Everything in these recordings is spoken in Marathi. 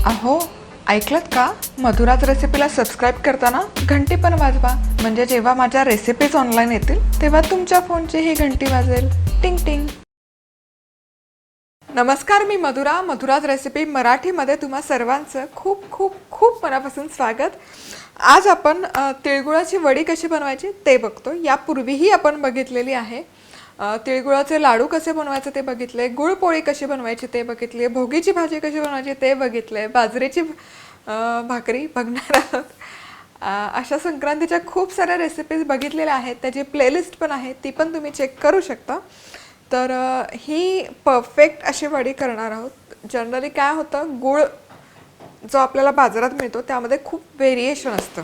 अहो, ऐकलत का? मधुराज रेसिपीला सबस्क्राईब करताना घंटी पण वाजवा, म्हणजे जेव्हा माझ्या रेसिपीज ऑनलाईन येतील तेव्हा तुमच्या फोनची ही घंटी वाजेल. टिंग टिंग. नमस्कार, मी मधुराज रेसिपी मराठीमध्ये तुम्हा सर्वांचं खूप खूप खूप मनापासून स्वागत. आज आपण तिळगुळाची वडी कशी बनवायची ते बघतो. यापूर्वीही आपण बघितलेली आहे. तिळगुळाचे लाडू कसे बनवायचे ते बघितले, गुळपोळी कशी बनवायची ते बघितले, भोगीची भाजी कशी बनवायची ते बघितले, बाजरीची भाकरी बघणार आहोत. अशा संक्रांतीच्या खूप साऱ्या रेसिपीज बघितलेल्या आहेत, त्याची प्लेलिस्ट पण आहे, ती पण तुम्ही चेक करू शकता. तर ही परफेक्ट अशी वडी करणार आहोत. जनरली काय होतं, गुळ जो आपल्याला बाजारात मिळतो त्यामध्ये खूप व्हेरिएशन असतं.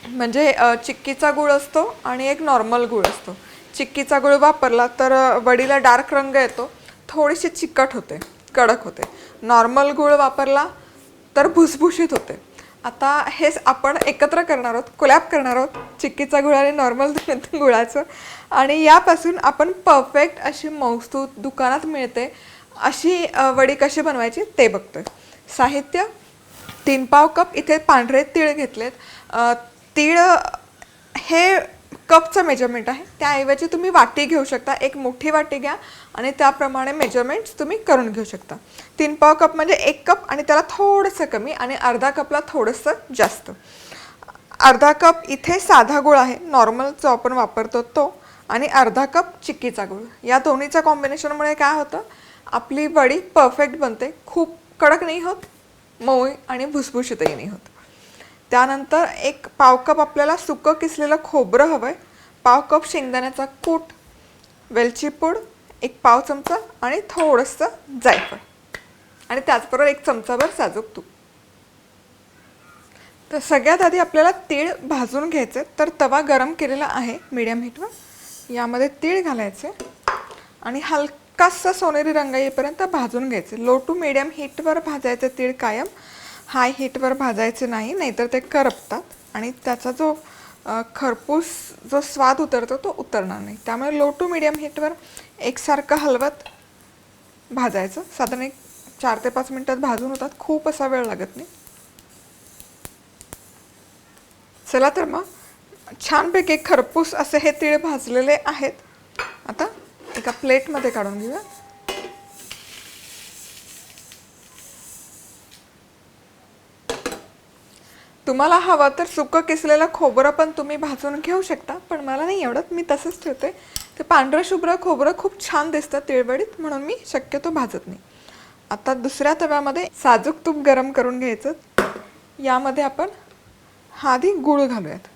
म्हणजे चिक्कीचा गूळ असतो आणि एक नॉर्मल गूळ असतो. चिक्कीचा गूळ वापरला तर वडीला डार्क रंग येतो, थोडीशी चिकट होते, कडक होते. नॉर्मल गूळ वापरला तर भुसभुशीत होते. आता हेच आपण एकत्र करणार आहोत, कोलॅब करणार आहोत चिक्कीचा गुळ आणि नॉर्मल गुळाचं. आणि यापासून आपण परफेक्ट अशी मौसूद दुकानात मिळते अशी वडी कशी बनवायची ते बघतोय. साहित्य: 3 पाव कप इथे पांढरे तीळ घेतलेत. तीळ हे कपचं मेजरमेंट आहे, त्याऐवजी तुम्ही वाटी घेऊ शकता. एक मोठी वाटी घ्या आणि त्याप्रमाणे मेजरमेंट्स तुम्ही करून घेऊ शकता. 3 पाव कप म्हणजे 1 कप आणि त्याला थोडंसं कमी, आणि अर्धा कपला थोडंसं जास्त. अर्धा कप इथे साधा गुळ आहे, नॉर्मल जो आपण वापरतो तो, आणि अर्धा कप चिक्कीचा गुळ. या दोन्हीच्या कॉम्बिनेशनमुळे काय होतं, आपली वडी परफेक्ट बनते. खूप कडक नाही होत, मऊ आणि भुसभुशीतही नाही होत. त्यानंतर 1 पाव कप आपल्याला सुकं किसलेलं खोबरं हवं आहे, पाव कप शेंगदाण्याचा कूट, वेलची पूड 1 पाव चमचा आणि थोडंसं जायफळ, आणि त्याचबरोबर 1 चमचाभर साजूक तूप. तर सगळ्यात आधी आपल्याला तीळ भाजून घ्यायचे. तर तवा गरम केलेला आहे मीडियम हीटवर. यामध्ये तीळ घालायचे आणि हलकासा सोनेरी रंग येईपर्यंत भाजून घ्यायचे. लो टू मीडियम हीटवर भाजायचे तीळ कायम, हाय हीटवर भाजायचे नाही, नाहीतर ते करपतात आणि त्याचा जो खरपूस जो स्वाद उतरतो तो उतरणार नाही. त्यामुळे लो टू मीडियम हीटवर एकसारखं हलवत भाजायचं. साधारण 4 ते 5 मिनिटात भाजून होतात, खूप असा वेळ लागत नाही. चला तर मग छानपैकी खरपूस असे हे तीळ भाजलेले आहेत. आता एका प्लेटमध्ये काढून घेऊया. तुम्हाला हवं तर सुकं किसलेलं खोबरं पण तुम्ही भाजून घेऊ शकता, पण मला नाही आवडत, मी तसंच ठेवते. ते पांढरं शुभ्र खोबरं खूप छान दिसतं तिळवडीत, म्हणून मी शक्यतो भाजत नाही. आता दुसऱ्या तव्यामध्ये साजूक तूप गरम करून घ्यायचं. यामध्ये आपण आधी गूळ घालूयात,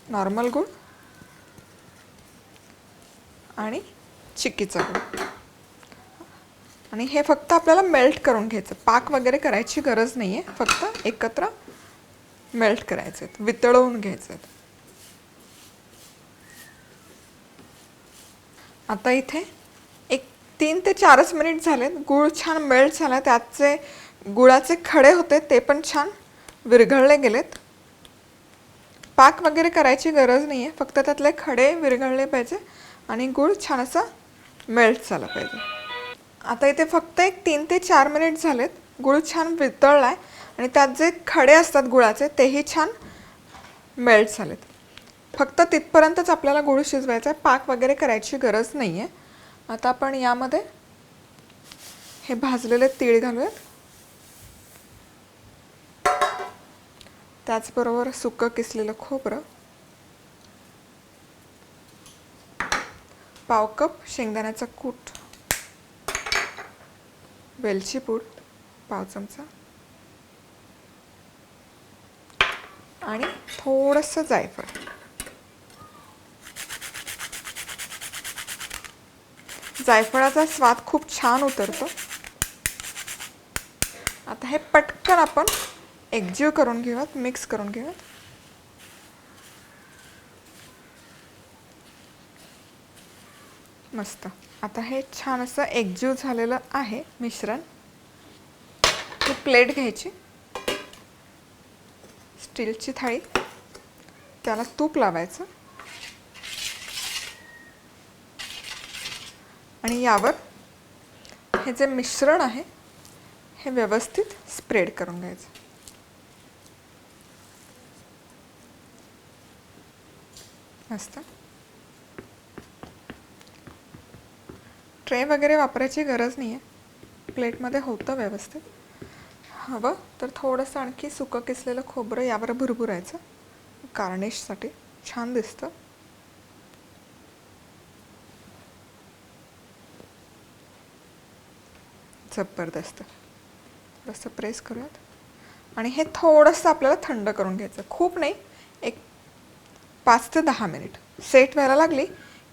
नॉर्मल गूळ आणि चिक्कीचा गूळ, आणि हे फक्त आपल्याला मेल्ट करून घ्यायचं. पाक वगैरे करायची गरज नाही आहे, फक्त एकत्र मेल्ट करायचे आहेत, वितळवून घ्यायचे आहेत. आता इथे 3 ते 4 मिनिट झालेत. गूळ छान मेल्ट झाला, त्याचे गुळाचे खडे होते ते पण छान विरघळले गेलेत. पाक वगैरे करायची गरज नाही आहे, फक्त त्यातले खडे विरघळले पाहिजे आणि गूळ छान असा मेल्ट झाला पाहिजे. आता इथे फक्त 3 ते 4 मिनिट झालेत. गूळ छान वितळला आहे आणि त्यात जे खडे असतात गुळाचे तेही छान मेल्ट झालेत. फक्त तिथपर्यंतच आपल्याला गूळ शिजवायचा आहे, पाक वगैरे करायची गरज नाही आहे. आता आपण यामध्ये हे भाजलेले तीळ घालूयात. त्याचबरोबर सुकं किसलेलं खोबरं, पाव कप शेंगदाण्याचा कूट, वेलची पूड पाव चमचा आणि थोडंसं जायफळ. जायफळाचा स्वाद खूप छान उतरतो. आता हे पटकन आपण एकजीव करून घेऊयात, मिक्स करून घेऊयात. मस्त. आता हे छान असं एकजीव झालेलं आहे मिश्रण. ही प्लेट घ्यायची, स्टीलची थाळी, त्याला तूप लावायचं आणि यावर हे जे मिश्रण आहे हे व्यवस्थित स्प्रेड करून घ्यायचं. मस्त. ट्रे वगैरे वापरायची गरज नाही आहे, प्लेटमध्ये होतं व्यवस्थित. हवं तर थोडंसं आणखी सुकं किसलेलं खोबरं यावर भुरभुरायचं, गार्निशसाठी छान दिसतं. जबरदस्त. थोडंसं प्रेस करूयात आणि हे थोडंसं आपल्याला थंड करून घ्यायचं, खूप नाही, एक 5 ते 10 मिनिट. सेट व्हायला लागली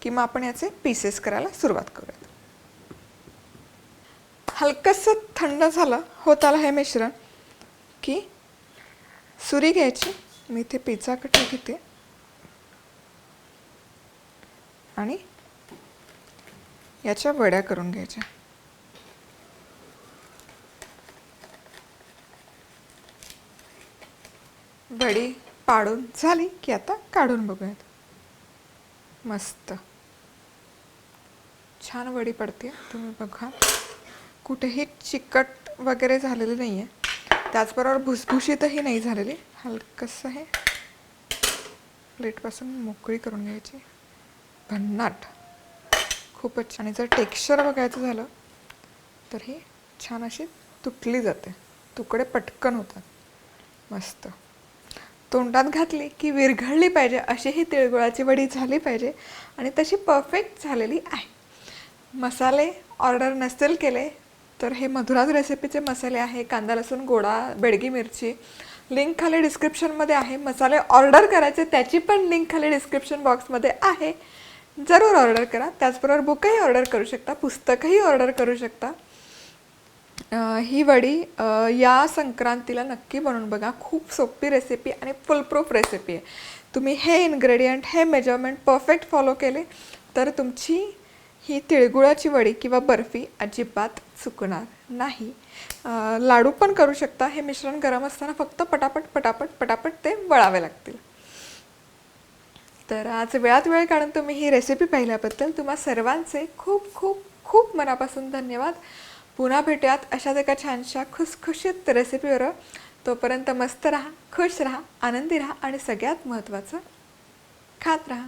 की मग आपण याचे पीसेस करायला सुरुवात करूयात. हलकंसं थंड झालं होत आलं हे मिश्रण की सुरी घ्यायची, मी इथे पिझ्झा कटर घेते आणि याच्या वड्या करून घ्यायच्या. वडी पाडून झाली की आता काढून बघूयात. मस्त छान वडी पडते, तुम्ही बघा, कुठेही चिकट वगैरे झालेली नाही आहे, त्याचबरोबर भुसभुशीतही नाही झालेली. हलकंसं हे प्लेटपासून मोकळी करून घ्यायची, भन्नाट, खूपच छान. जर टेक्स्चर बघायचं झालं तर ही छान अशी तुटली जाते, तुकडे पटकन होतात. मस्त. तोंडात घातली की विरघळली पाहिजे अशी ही तिळगुळाची वडी झाली पाहिजे आणि तशी परफेक्ट झालेली आहे. मसाले ऑर्डर नसतील केले तर हे मधुराज रेसिपीचे मसाले आहे, कांदा लसूण गोडा, बेडगी मिरची, लिंक खाली डिस्क्रिप्शनमध्ये आहे. मसाले ऑर्डर करायचे त्याची पण लिंक खाली डिस्क्रिप्शन बॉक्समध्ये आहे, जरूर ऑर्डर करा. त्याचबरोबर बुकही ऑर्डर करू शकता, पुस्तकही ऑर्डर करू शकता. ही वडी या संक्रांतीला नक्की बनवून बघा, खूप सोपी रेसिपी आणि फुलप्रूफ रेसिपी आहे. तुम्ही हे इन्ग्रेडियंट, हे मेजरमेंट परफेक्ट फॉलो केले तर तुमची ही तिळगुळाची वडी किंवा बर्फी अजिबात चुकणार नाही. लाडू पण करू शकता. हे मिश्रण गरम असताना फक्त पटापट पटापट पटापट ते वळावे लागतील. तर आज वेळात वेळ काढून तुम्ही ही रेसिपी पाहिल्याबद्दल तुम्हा सर्वांचे खूप खूप खूप मनापासून धन्यवाद. पुन्हा भेटूयात अशाच एका छानशा खुसखुशीत रेसिपीवर. तोपर्यंत मस्त राहा, खुश राहा, आनंदी राहा आणि सगळ्यात महत्त्वाचं खात राहा.